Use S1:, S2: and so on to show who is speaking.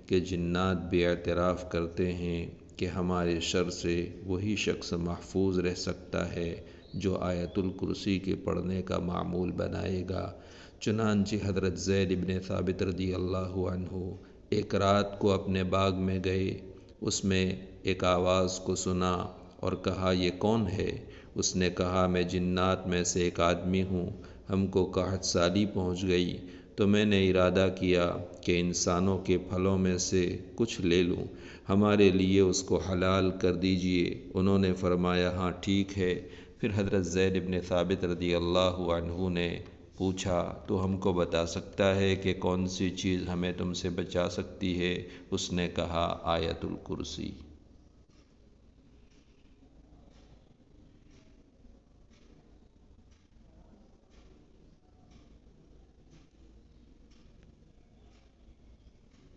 S1: کہ جنات بھی اعتراف کرتے ہیں کہ ہمارے شر سے وہی شخص محفوظ رہ سکتا ہے جو آیت الکرسی کے پڑھنے کا معمول بنائے گا۔ چنانچہ حضرت زید بن ثابت رضی اللہ عنہ ایک رات کو اپنے باغ میں گئے، اس میں ایک آواز کو سنا اور کہا یہ کون ہے؟ اس نے کہا میں جنات میں سے ایک آدمی ہوں، ہم کو قحط سالی پہنچ گئی تو میں نے ارادہ کیا کہ انسانوں کے پھلوں میں سے کچھ لے لوں، ہمارے لیے اس کو حلال کر دیجئے۔ انہوں نے فرمایا ہاں ٹھیک ہے۔ پھر حضرت زید بن ثابت رضی اللہ عنہ نے پوچھا تو ہم کو بتا سکتا ہے کہ کون سی چیز ہمیں تم سے بچا سکتی ہے؟ اس نے کہا آیت الکرسی۔